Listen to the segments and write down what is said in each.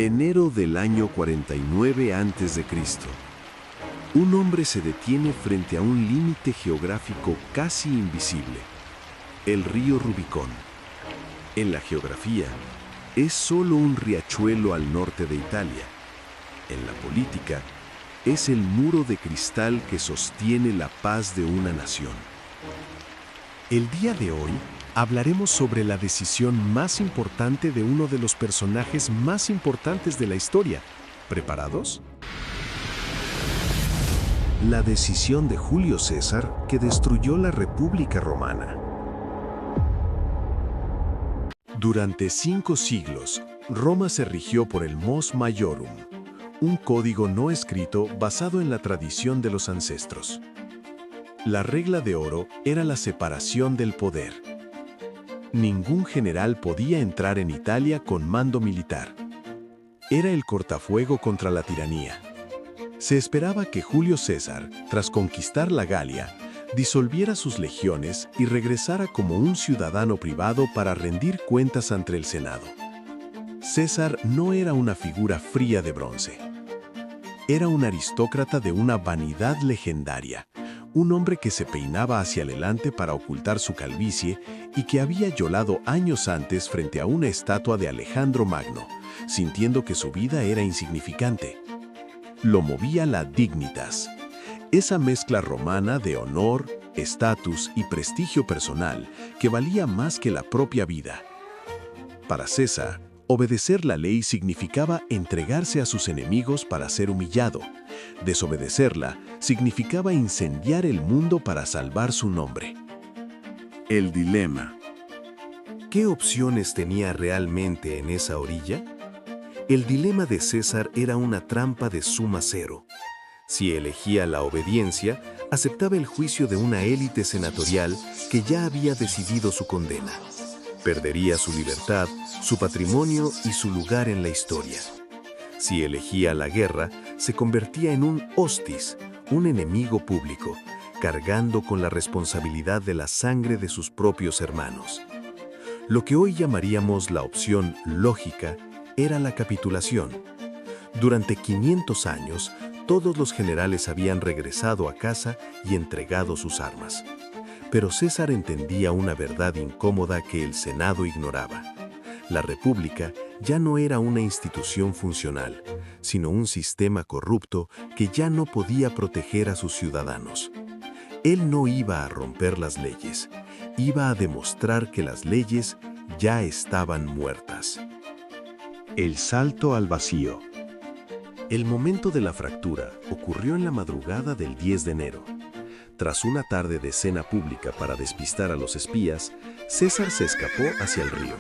Enero del año 49 a.C. Un hombre se detiene frente a un límite geográfico casi invisible, el río Rubicón. En la geografía, es solo un riachuelo al norte de Italia. En la política, es el muro de cristal que sostiene la paz de una nación. El día de hoy hablaremos sobre la decisión más importante de uno de los personajes más importantes de la historia. ¿Preparados? La decisión de Julio César que destruyó la República Romana. Durante 5 siglos, Roma se rigió por el Mos Maiorum, un código no escrito basado en la tradición de los ancestros. La regla de oro era la separación del poder. Ningún general podía entrar en Italia con mando militar. Era el cortafuego contra la tiranía. Se esperaba que Julio César, tras conquistar la Galia, disolviera sus legiones y regresara como un ciudadano privado para rendir cuentas ante el Senado. César no era una figura fría de bronce. Era un aristócrata de una vanidad legendaria, un hombre que se peinaba hacia adelante para ocultar su calvicie y que había llorado años antes frente a una estatua de Alejandro Magno, sintiendo que su vida era insignificante. Lo movía la dignitas, esa mezcla romana de honor, estatus y prestigio personal que valía más que la propia vida. Para César, obedecer la ley significaba entregarse a sus enemigos para ser humillado. Desobedecerla significaba incendiar el mundo para salvar su nombre. El dilema. ¿Qué opciones tenía realmente en esa orilla? El dilema de César era una trampa de suma cero. Si elegía la obediencia, aceptaba el juicio de una élite senatorial que ya había decidido su condena. Perdería su libertad, su patrimonio y su lugar en la historia. Si elegía la guerra, se convertía en un hostis, un enemigo público, cargando con la responsabilidad de la sangre de sus propios hermanos. Lo que hoy llamaríamos la opción lógica era la capitulación. Durante 500 años, todos los generales habían regresado a casa y entregado sus armas. Pero César entendía una verdad incómoda que el Senado ignoraba. La República ya no era una institución funcional, sino un sistema corrupto que ya no podía proteger a sus ciudadanos. Él no iba a romper las leyes, iba a demostrar que las leyes ya estaban muertas. El salto al vacío. El momento de la fractura ocurrió en la madrugada del 10 de enero. Tras una tarde de cena pública para despistar a los espías, César se escapó hacia el río.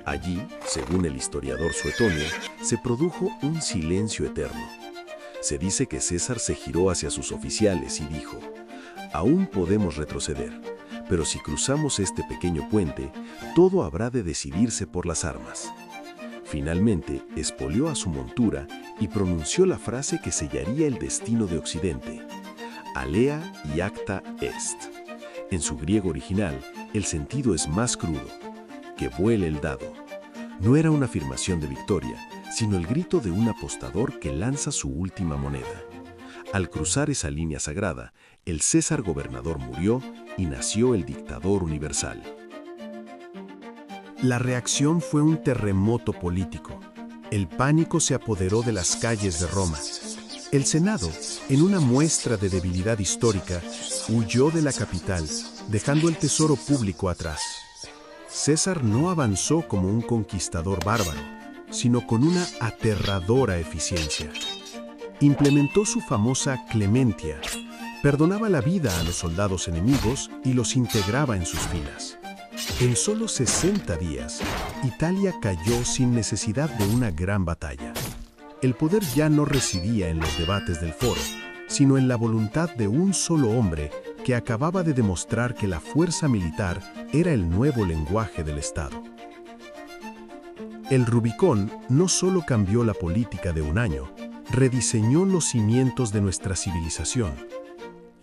Allí, según el historiador Suetonio, se produjo un silencio eterno. Se dice que César se giró hacia sus oficiales y dijo: «Aún podemos retroceder, pero si cruzamos este pequeño puente, todo habrá de decidirse por las armas». Finalmente, espolió a su montura y pronunció la frase que sellaría el destino de Occidente: «Alea iacta est». En su griego original, el sentido es más crudo: «que vuele el dado». No era una afirmación de victoria, sino el grito de un apostador que lanza su última moneda. Al cruzar esa línea sagrada, el César gobernador murió y nació el dictador universal. La reacción fue un terremoto político. El pánico se apoderó de las calles de Roma. El Senado, en una muestra de debilidad histórica, huyó de la capital, dejando el tesoro público atrás. César no avanzó como un conquistador bárbaro, sino con una aterradora eficiencia. Implementó su famosa clementia, perdonaba la vida a los soldados enemigos y los integraba en sus filas. En solo 60 días, Italia cayó sin necesidad de una gran batalla. El poder ya no residía en los debates del foro, sino en la voluntad de un solo hombre que acababa de demostrar que la fuerza militar era el nuevo lenguaje del Estado. El Rubicón no solo cambió la política de un año, rediseñó los cimientos de nuestra civilización.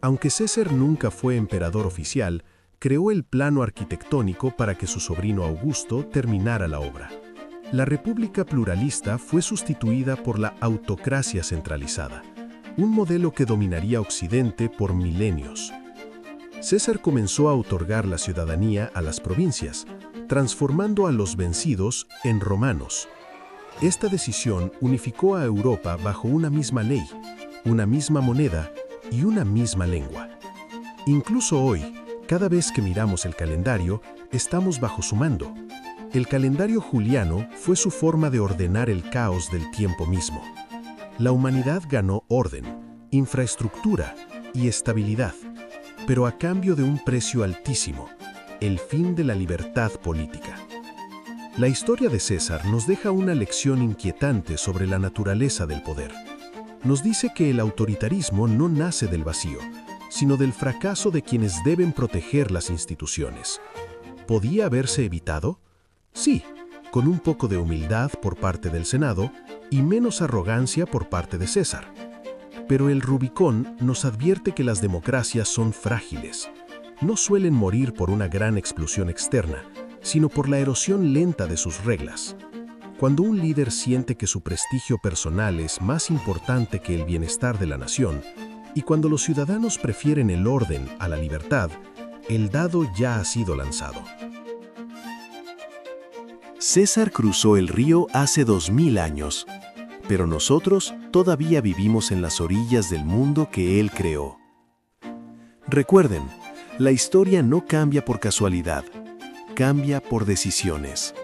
Aunque César nunca fue emperador oficial, creó el plano arquitectónico para que su sobrino Augusto terminara la obra. La república pluralista fue sustituida por la autocracia centralizada, un modelo que dominaría Occidente por milenios. César comenzó a otorgar la ciudadanía a las provincias, transformando a los vencidos en romanos. Esta decisión unificó a Europa bajo una misma ley, una misma moneda y una misma lengua. Incluso hoy, cada vez que miramos el calendario, estamos bajo su mando. El calendario juliano fue su forma de ordenar el caos del tiempo mismo. La humanidad ganó orden, infraestructura y estabilidad, pero a cambio de un precio altísimo, el fin de la libertad política. La historia de César nos deja una lección inquietante sobre la naturaleza del poder. Nos dice que el autoritarismo no nace del vacío, sino del fracaso de quienes deben proteger las instituciones. ¿Podía haberse evitado? Sí, con un poco de humildad por parte del Senado y menos arrogancia por parte de César. Pero el Rubicón nos advierte que las democracias son frágiles. No suelen morir por una gran explosión externa, sino por la erosión lenta de sus reglas. Cuando un líder siente que su prestigio personal es más importante que el bienestar de la nación, y cuando los ciudadanos prefieren el orden a la libertad, el dado ya ha sido lanzado. César cruzó el río hace 2000 años, pero nosotros todavía vivimos en las orillas del mundo que él creó. Recuerden, la historia no cambia por casualidad, cambia por decisiones.